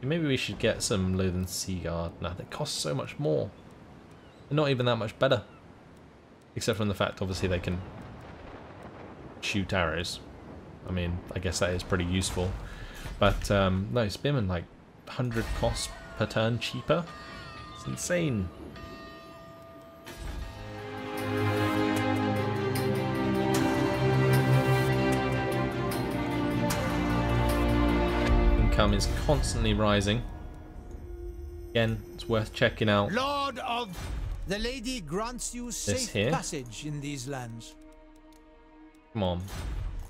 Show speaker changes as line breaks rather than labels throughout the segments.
Maybe we should get some Loathen Seaguard. Nah, they cost so much more. They're not even that much better. Except from the fact, obviously, they can shoot arrows. I mean, I guess that is pretty useful. But, no, Spearmen, like, 100 cost per turn cheaper. It's insane. Income is constantly rising. Again, it's worth checking out.
Lord of the Lady grants you safe passage in these lands.
Come on.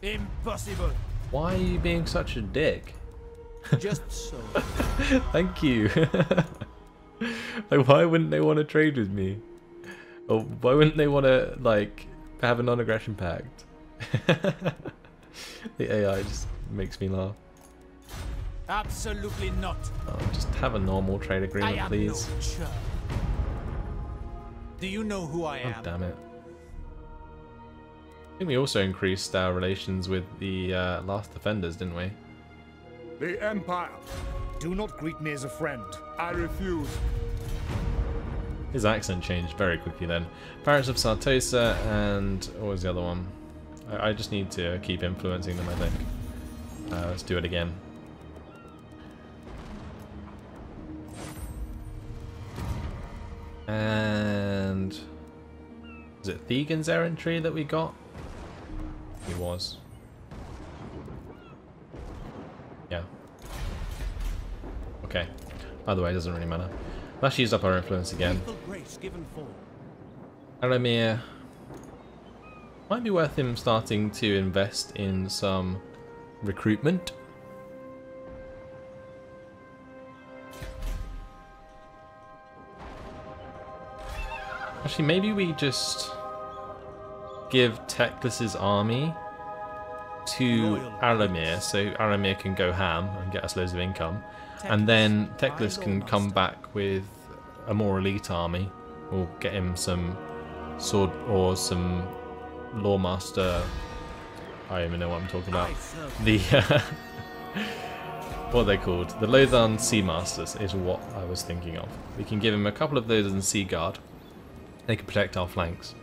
Impossible.
Why are you being such a dick?
Just so.
Thank you. Like, why wouldn't they want to trade with me? Or why wouldn't they want to, like, have a non-aggression pact? The AI just makes me laugh.
Absolutely not.
Oh, just have a normal trade agreement, please.
No churl. Do you know who I am?
Oh, damn it. I think we also increased our relations with the last defenders, didn't we?
The Empire. Do not greet me as a friend. I refuse.
His accent changed very quickly then. Pirates of Sartosa and what was the other one? I just need to keep influencing them, I think. Let's do it again. And is it Thegan's errantry that we got? He was. Yeah. Okay. By the way, it doesn't really matter. Let's use up our influence again. Aramir. Might be worth him starting to invest in some recruitment. Actually, maybe we just give Teclis's army to Aramir, so Aramir can go ham and get us loads of income, and then Teclis can come back with a more elite army. We'll get him some sword or some lawmaster. I don't even know what I'm talking about. The what are they called? The Lothern Sea Masters is what I was thinking of. We can give him a couple of those in Sea Guard. They can protect our flanks.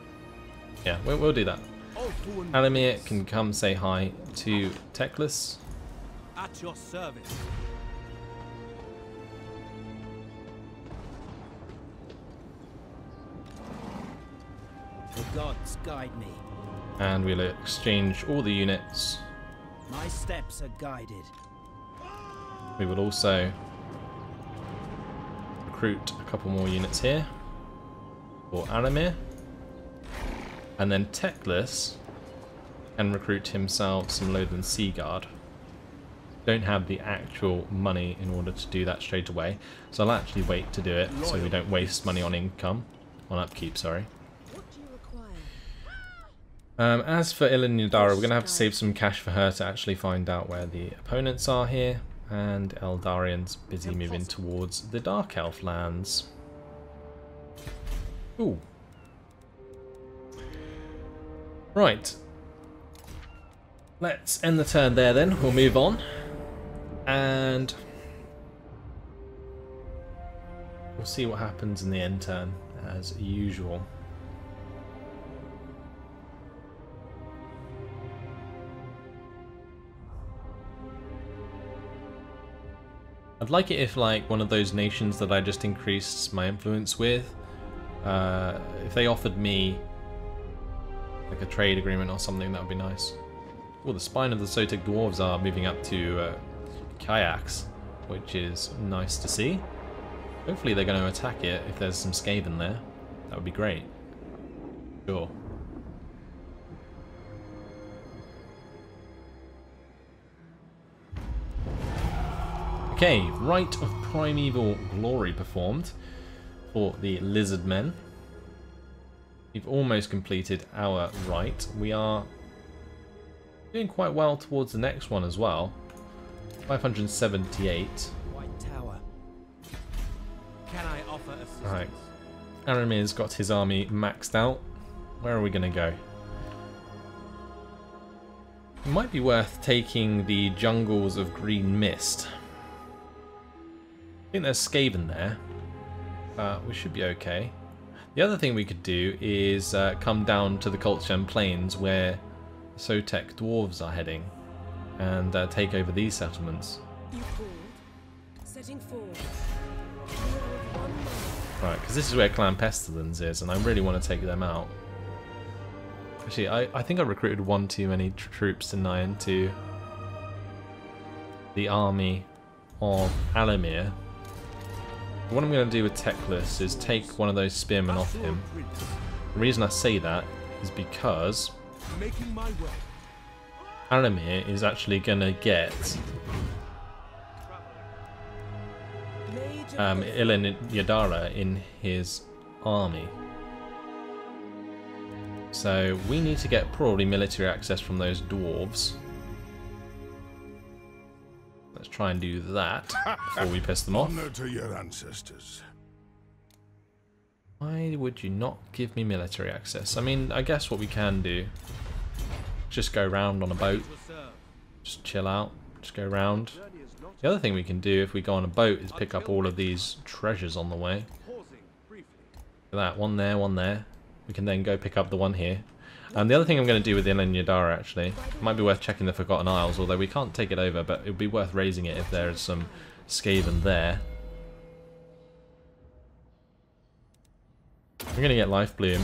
Yeah, we'll do that. Aramir can come say hi to Teclis.
At your service. The gods guide me.
And we'll exchange all the units.
My steps are guided.
We will also recruit a couple more units here for Aramir. And then Teclis can recruit himself some Loathen Seaguard. Don't have the actual money in order to do that straight away, so I'll actually wait to do it so we don't waste money on income, on upkeep, sorry. As for Ilan Yadara, we're going to have to save some cash for her to actually find out where the opponents are here, and Eldarian's busy moving towards the Dark Elf lands. Ooh. Right. Let's end the turn there then. We'll move on. And we'll see what happens in the end turn, as usual. I'd like it if, like, one of those nations that I just increased my influence with, if they offered me like a trade agreement or something, that would be nice. Well, the spine of the Sotek Dwarves are moving up to kayaks, which is nice to see. Hopefully they're going to attack it if there's some Skaven there. That would be great. Sure. Okay, Rite of Primeval Glory performed for the Lizard Men. We've almost completed our rite. We are doing quite well towards the next one as well. 578.
White Tower. Can I offer assistance?
Right. Aramir's got his army maxed out. Where are we going to go? It might be worth taking the Jungles of Green Mist. think there's Skaven there. We should be okay. The other thing we could do is come down to the Colcham Plains where Sotek Dwarves are heading and take over these settlements. Right, because this is where Clan Pestilence is, and I really want to take them out. Actually, I think I recruited one too many troops tonight into the army of Alamir. What I'm going to do with Teclis is take one of those spearmen off him. The reason I say that is because Alamir is actually going to get Ilan Yadara in his army. So we need to get probably military access from those dwarves. Let's try and do that before we piss them off.
Honor to your ancestors.
Why would you not give me military access? I mean, I guess what we can do, just go round on a boat, just chill out, just go round. The other thing we can do if we go on a boat is pick up all of these treasures on the way. Look at that, one there, one there. We can then go pick up the one here. And the other thing I'm going to do with Ilan Yadara, actually, it might be worth checking the Forgotten Isles, although we can't take it over, but it would be worth raising it if there is some Skaven there. We're going to get Life Bloom.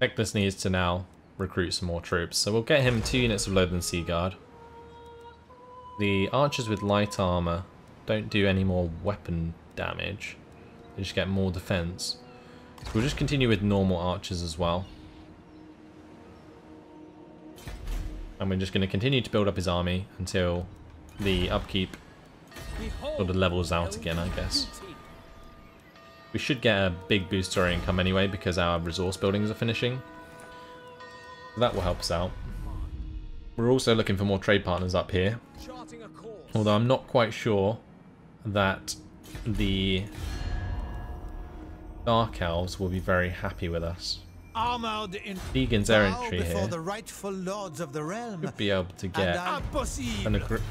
Teclis needs to now recruit some more troops, so we'll get him 2 units of Lowland Sea Guard. The archers with light armor don't do any more weapon damage, they just get more defense. So we'll just continue with normal archers as well. And we're just going to continue to build up his army until the upkeep sort of levels out again, I guess. We should get a big boost to our income anyway because our resource buildings are finishing. So that will help us out. We're also looking for more trade partners up here. Although I'm not quite sure that the Dark Elves will be very happy with us. Deegan's errantry here
the rightful lords of the realm,
should be able to get a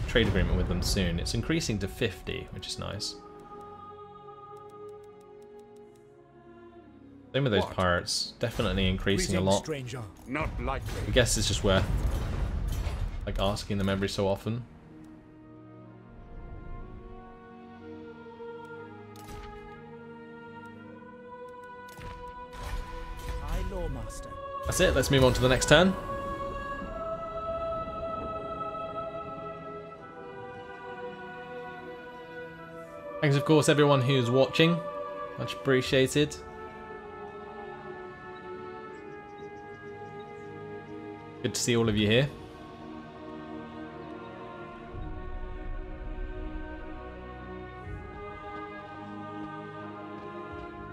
trade agreement with them soon. It's increasing to 50, which is nice. Same with those pirates, definitely increasing a lot.
Not likely.
I guess it's just worth like asking them every so often. That's it, let's move on to the next turn. Thanks of course everyone who's watching, much appreciated. Good to see all of you here.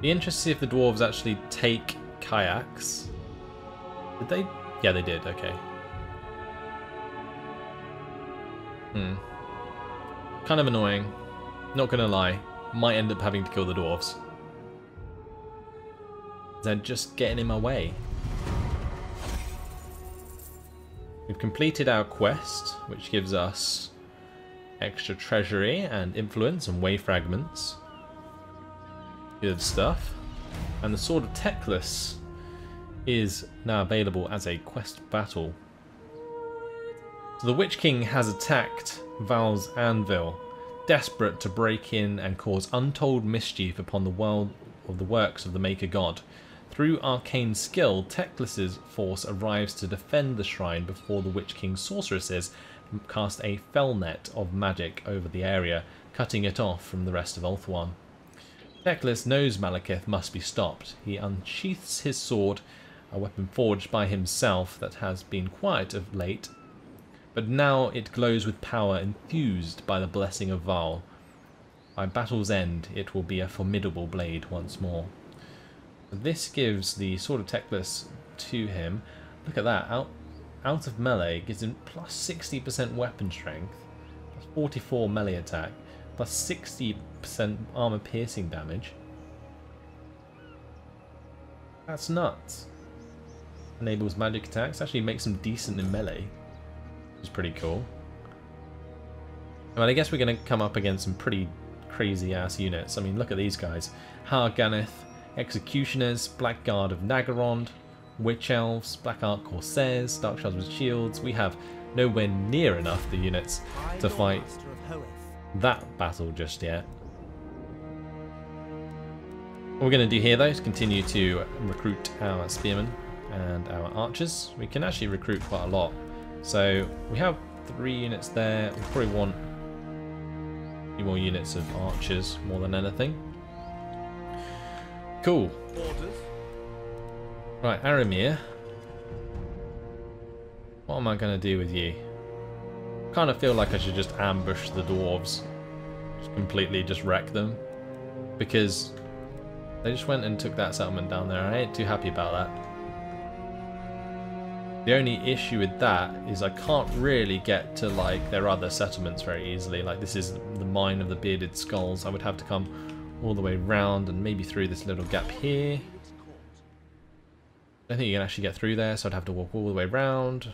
Be interested to see if the dwarves actually take kayaks. Did they? Yeah, they did, okay. Kind of annoying. Not gonna lie. Might end up having to kill the dwarves. They're just getting in my way. We've completed our quest, which gives us extra treasury and influence and way fragments. Good stuff. And the Sword of Teclis is now available as a quest battle. So the Witch King has attacked Val's anvil, desperate to break in and cause untold mischief upon the world of the works of the Maker God. Through arcane skill, Teclis' force arrives to defend the shrine before the Witch King's sorceresses cast a fell net of magic over the area, cutting it off from the rest of Ulthuan. Teclis knows Malekith must be stopped. He unsheaths his sword, a weapon forged by himself that has been quiet of late, but now it glows with power infused by the blessing of Val. By battle's end, it will be a formidable blade once more. This gives the Sword of Teclis to him. Look at that, out of melee, gives him plus 60% weapon strength, plus 44 melee attack, plus 60% armor piercing damage. That's nuts. Enables magic attacks, actually makes them decent in melee, which is pretty cool. Well, I guess we're going to come up against some pretty crazy ass units. I mean, look at these guys. Harganeth, Executioners, Blackguard of Nagarond, Witch Elves, Black Ark Corsairs, Dark Shards with Shields. We have nowhere near enough the units to fight that battle just yet. What we're going to do here though is continue to recruit our Spearmen and our Archers. We can actually recruit quite a lot. So we have 3 units there. We probably want a few more units of Archers more than anything. Cool. Right, Aramir. What am I going to do with you? Kind of feel like I should just ambush the dwarves. Just completely just wreck them. Because they just went and took that settlement down there. I ain't too happy about that. The only issue with that is I can't really get to like their other settlements very easily. Like this is the Mine of the Bearded Skulls. I would have to come all the way round and maybe through this little gap here. I don't think you can actually get through there, so I'd have to walk all the way round.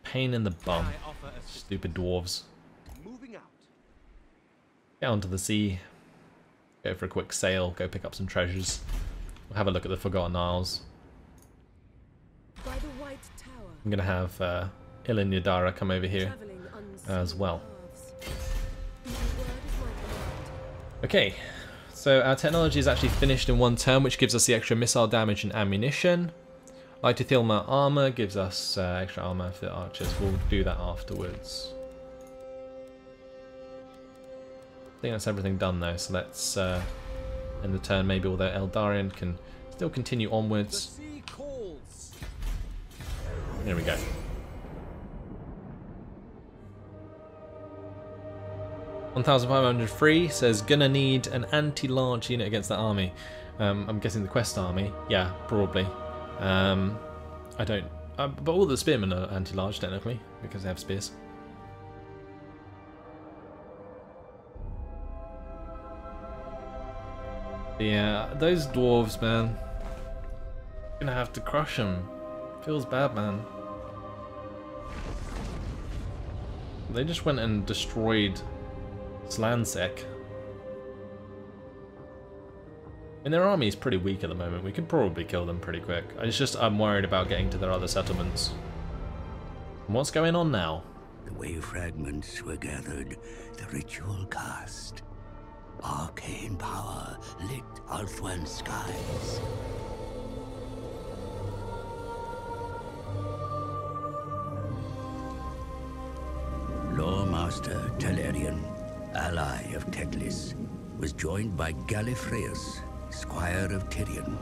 Pain in the bum. Stupid dwarves. Get onto the sea. Go for a quick sail. Go pick up some treasures. We'll have a look at the Forgotten Isles. I'm going to have Ilin Yadara come over here as well. Okay, so our technology is actually finished in 1 turn, which gives us the extra missile damage and ammunition. Lytothelma armor gives us extra armor for the archers. We'll do that afterwards. I think that's everything done though, so let's end the turn. Maybe although Eldarion can still continue onwards. There we go. $1,500 says gonna need an anti-large unit against that army. I'm guessing the quest army. Yeah, probably. I don't. But all the spearmen are anti-large technically because they have spears. Yeah, those dwarves, man. Gonna have to crush them. Feels bad, man. They just went and destroyed Slansek. And their army is pretty weak at the moment. We could probably kill them pretty quick. It's just I'm worried about getting to their other settlements. And what's going on now?
The wave fragments were gathered, the ritual cast. Arcane power lit Ulthuan skies. Loremaster Telerian, ally of Teclis, was joined by Gallifreus, squire of Tyrion.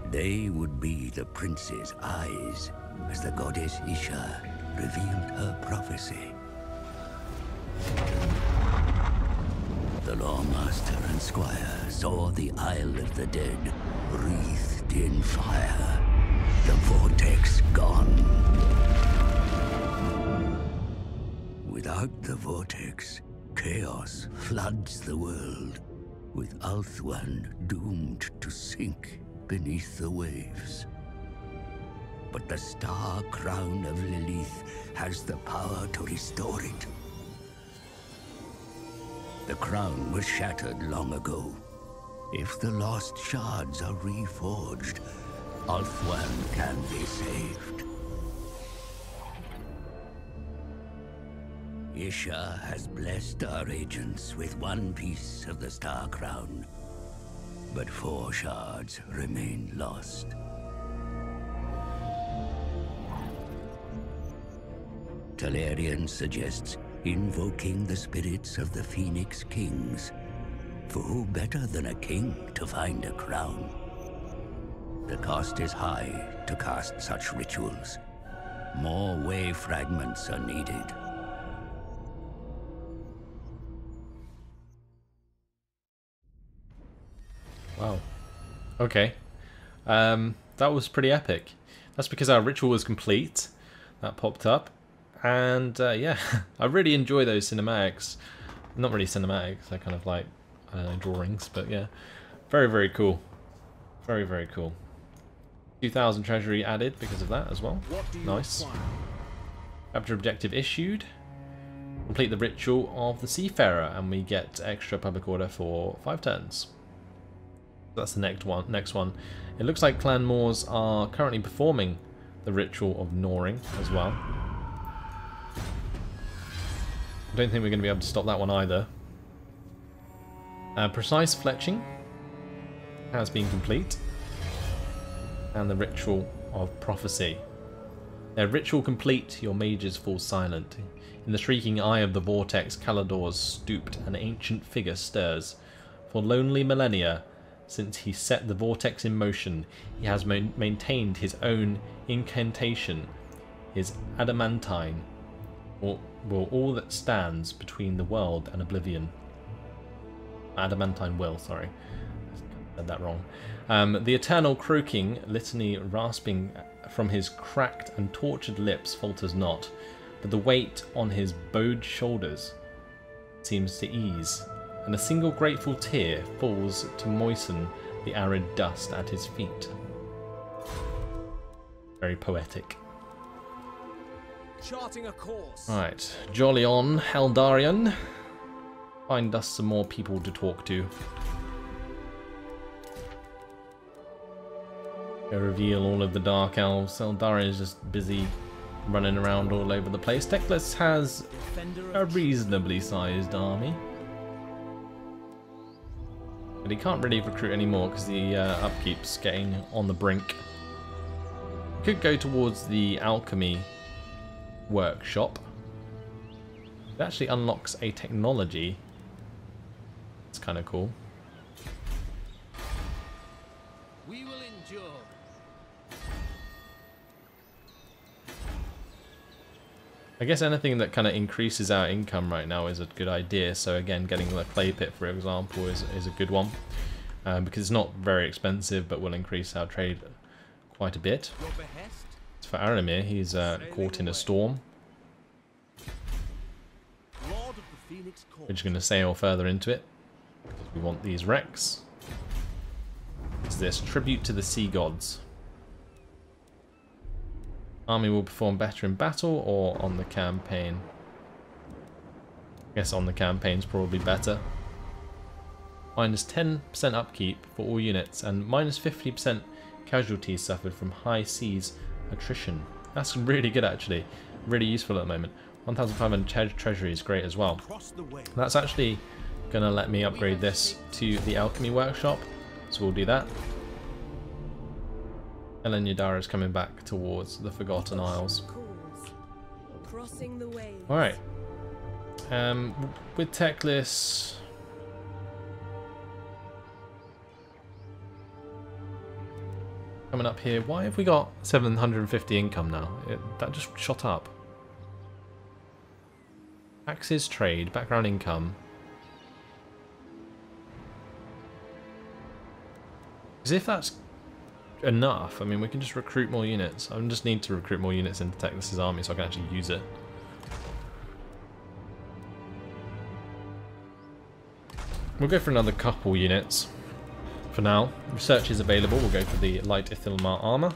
They would be the prince's eyes as the goddess Isha revealed her prophecy. The Loremaster and squire saw the Isle of the Dead wreathed in fire, the vortex gone. Without the vortex, chaos floods the world, with Ulthuan doomed to sink beneath the waves. But the star crown of Lilith has the power to restore it. The crown was shattered long ago. If the lost shards are reforged, Ulthuan can be saved. Isha has blessed our agents with 1 piece of the Star Crown, but 4 shards remain lost. Telerian suggests invoking the spirits of the Phoenix Kings, for who better than a king to find a crown? The cost is high to cast such rituals. More wave fragments are needed.
Wow. Okay. That was pretty epic. That's because our ritual was complete. That popped up. And yeah, I really enjoy those cinematics. Not really cinematics, they're kind of like, I don't know, drawings, but yeah. Very, very cool. Very, very cool. 2,000 treasury added because of that as well. Nice. Capture objective issued. Complete the ritual of the Seafarer, and we get extra public order for 5 turns. That's the next one. It looks like Clan Moors are currently performing the ritual of gnawing as well. I don't think we're going to be able to stop that one either. Precise fletching has been complete. And the ritual of prophecy. Ritual complete, your mages fall silent. In the shrieking eye of the vortex, Calador's stooped, an ancient figure stirs. For lonely millennia, since he set the vortex in motion, he has maintained his own incantation, his adamantine, or all that stands between the world and oblivion. Adamantine will, sorry. I said that wrong. The eternal croaking litany rasping from his cracked and tortured lips falters not, but the weight on his bowed shoulders seems to ease, and a single grateful tear falls to moisten the arid dust at his feet. Very poetic.
Charting a course.
Right, jolly on, Heldarian. Find us some more people to talk to. Go reveal all of the Dark Elves. Heldarian is just busy running around all over the place. Teclis has a reasonably sized army. But he can't really recruit anymore because the upkeep's getting on the brink. Could go towards the alchemy workshop. It actually unlocks a technology. It's kind of cool.
We will endure.
I guess anything that kind of increases our income right now is a good idea. So again, getting the clay pit, for example, is a good one. Because it's not very expensive, but will increase our trade quite a bit. As for Aramir, he's caught in a storm. We're just going to sail further into it. Because we want these wrecks. Is this tribute to the sea gods? Army will perform better in battle or on the campaign? I guess on the campaign's probably better. Minus 10% upkeep for all units and minus 50% casualties suffered from high seas attrition. That's really good actually. Really useful at the moment. 1,500 treasury is great as well. That's actually going to let me upgrade this to the alchemy workshop. So we'll do that. Elen Yadara is coming back towards the Forgotten Isles. Alright. With Teclis... coming up here, why have we got 750 income now? That just shot up. Taxes, trade, background income. As if that's enough. I mean, we can just recruit more units. I just need to recruit more units into Teclis' army so I can actually use it. We'll go for another couple units for now. Research is available. We'll go for the light Ithilmar armor.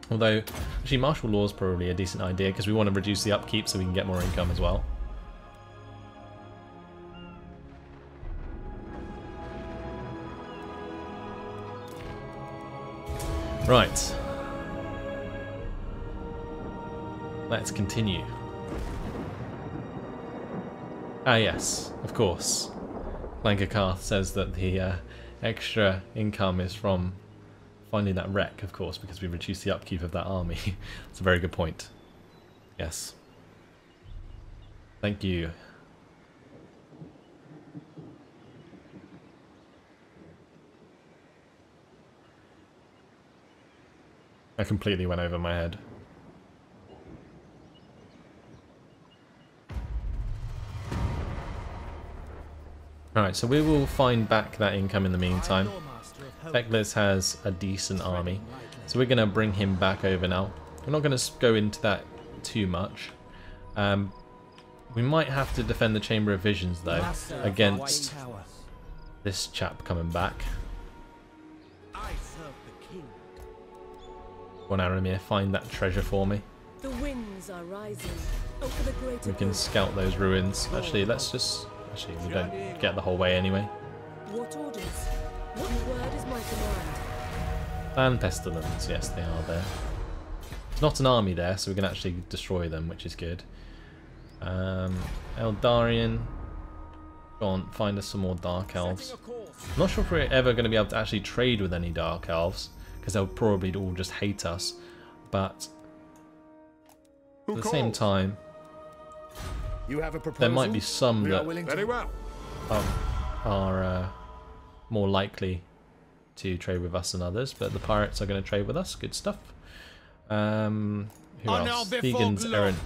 Although, actually, martial law is probably a decent idea because we want to reduce the upkeep so we can get more income as well. Right. Let's continue. Ah yes, of course. Lankakarth says that the extra income is from finding that wreck, of course, because we reduced the upkeep of that army. That's a very good point. Yes. Thank you. I completely went over my head. Alright, so we will find back that income in the meantime. Teclis has a decent army, so we're going to bring him back over now. We're not going to go into that too much. We might have to defend the Chamber of Visions, though, against this chap coming back. Go on, Aramir, find that treasure for me.
The winds are rising.
We can scout those ruins. Actually, let's just... Actually, we don't get the whole way anyway.
What orders? What word is my command?
Clan Pestilence, yes, they are there. It's not an army there, so we can actually destroy them, which is good. Eldarian. Go on, find us some more Dark Elves. I'm not sure if we're ever going to be able to actually trade with any Dark Elves, because they'll probably all just hate us. But at the same time,
You have a proposal?
there might be some that
Very well.
are more likely to trade with us than others, but the pirates are going to trade with us. Good stuff. Who else? Vegans Errant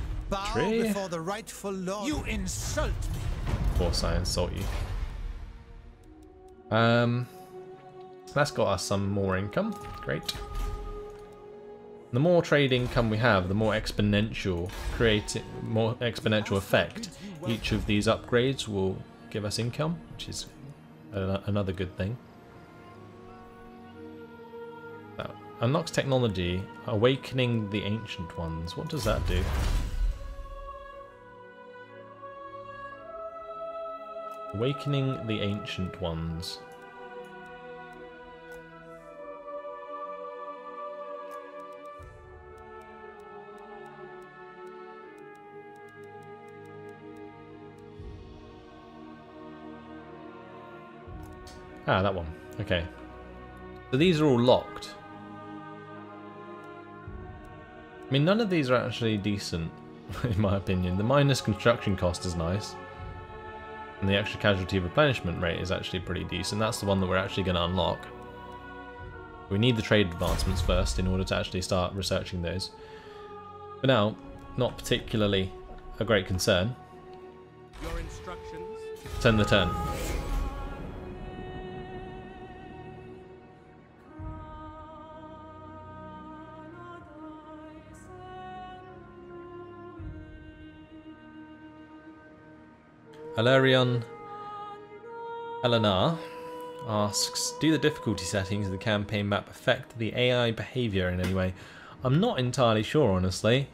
Tree.
Before the rightful lord. You insult me.
Of course I insult you. That's got us some more income. Great. The more trade income we have, the more exponential effect each of these upgrades will give us income, which is another good thing. That unlocks technology, awakening the ancient ones. What does that do? Awakening the ancient ones. Ah, that one. Okay. So these are all locked. I mean, none of these are actually decent, in my opinion. The minus construction cost is nice. And the extra casualty replenishment rate is actually pretty decent. That's the one that we're actually going to unlock. We need the trade advancements first in order to actually start researching those. But now, not particularly a great concern.
Your instructions?
Turn the turn. Alarion Elenar asks, do the difficulty settings of the campaign map affect the AI behaviour in any way? I'm not entirely sure, honestly.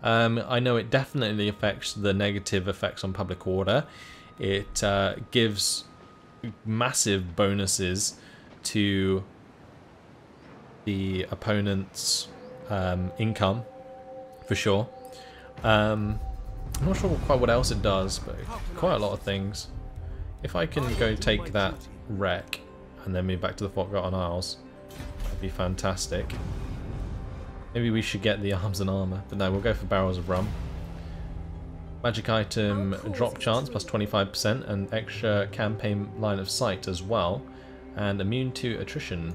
I know it definitely affects the negative effects on public order. It gives massive bonuses to the opponent's income, for sure. I'm not sure quite what else it does, but quite a lot of things. If I can go take that wreck and then move back to the Forgotten Isles, that'd be fantastic. Maybe we should get the arms and armour, but no, we'll go for barrels of rum. Magic item drop chance plus 25% and extra campaign line of sight as well, and immune to attrition.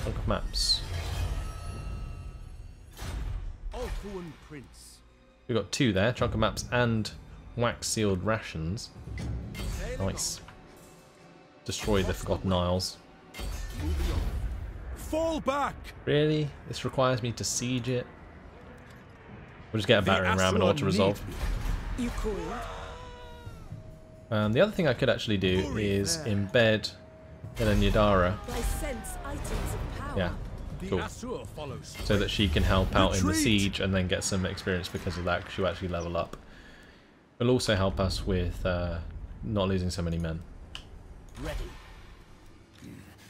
Chunk of maps. We've got two there, chunk of maps and wax sealed rations. Nice. Destroy the Forgotten Isles.
Fall back!
Really? This requires me to siege it? We'll just get a battering ram in order to resolve.
You called?
The other thing I could actually do is embed Yadara.
I sense items of power.
Yeah, cool. So that she can help out in the siege and then get some experience because of that, because she'll actually level up. It'll also help us with not losing so many men.
Ready.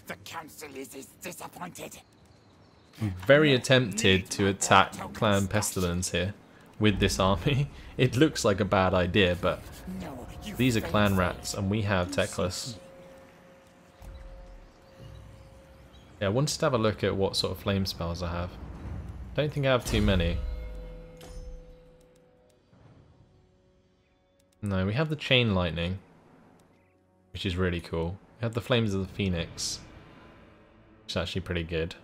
The council is disappointed.
I'm very tempted to attack Clan Pestilence here with this army. It looks like a bad idea, but these are clan rats and we have Teclis. Yeah, I wanted to have a look at what sort of flame spells I have. Don't think I have too many. No, we have the chain lightning, which is really cool. We have the flames of the phoenix, which is actually pretty good.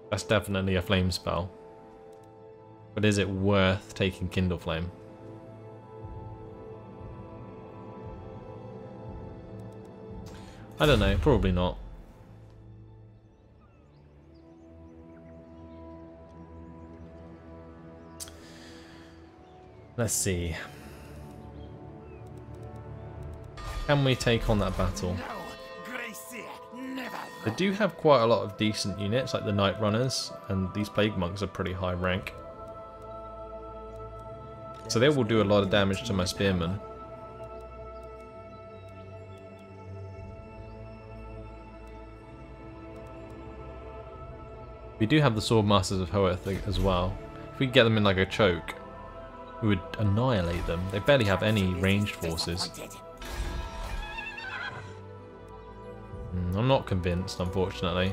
That's definitely a flame spell. But is it worth taking Kindle Flame? I don't know, probably not. Let's see. Can we take on that battle? They do have quite a lot of decent units, like the Night Runners, and these Plague Monks are pretty high rank. So they will do a lot of damage to my Spearmen. We do have the Swordmasters of Hoeth as well. If we get them in like a choke, we would annihilate them. They barely have any ranged forces. I'm not convinced, unfortunately.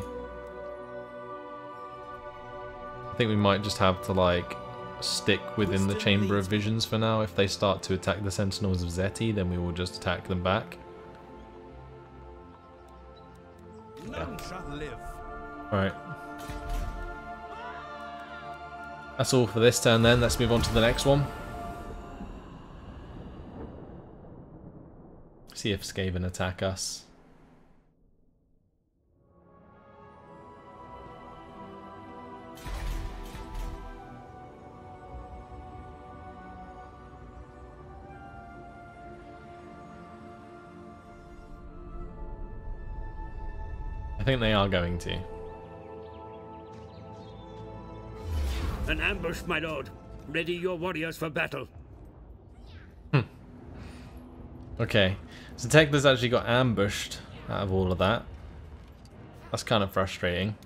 I think we might just have to like stick within the Chamber of Visions for now. If they start to attack the Sentinels of Zeti, then we will just attack them back.
None shall live.
Alright. That's all for this turn then. Let's move on to the next one. See if Skaven attack us. I think they are going to.
An ambush, my lord. Ready your warriors for battle.
Okay, so Teclis actually got ambushed out of all of that. That's kind of frustrating.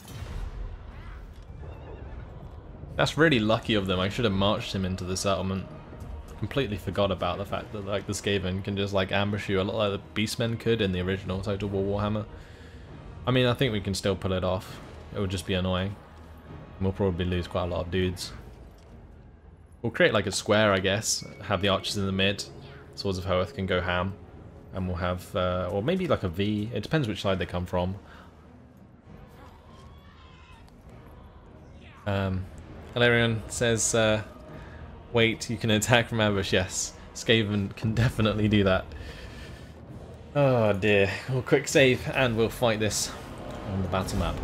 That's really lucky of them. I should have marched him into the settlement. Completely forgot about the fact that like the Skaven can just like ambush you a lot like the Beastmen could in the original Total War Warhammer. I mean, I think we can still pull it off. It would just be annoying. We'll probably lose quite a lot of dudes. We'll create like a square, I guess. Have the archers in the mid. Swords of Hoeth can go ham. And we'll have, or maybe like a V. It depends which side they come from. Valerian says, wait, you can attack from ambush. Yes, Skaven can definitely do that. Oh dear. We'll quick save and we'll fight this on the battle map.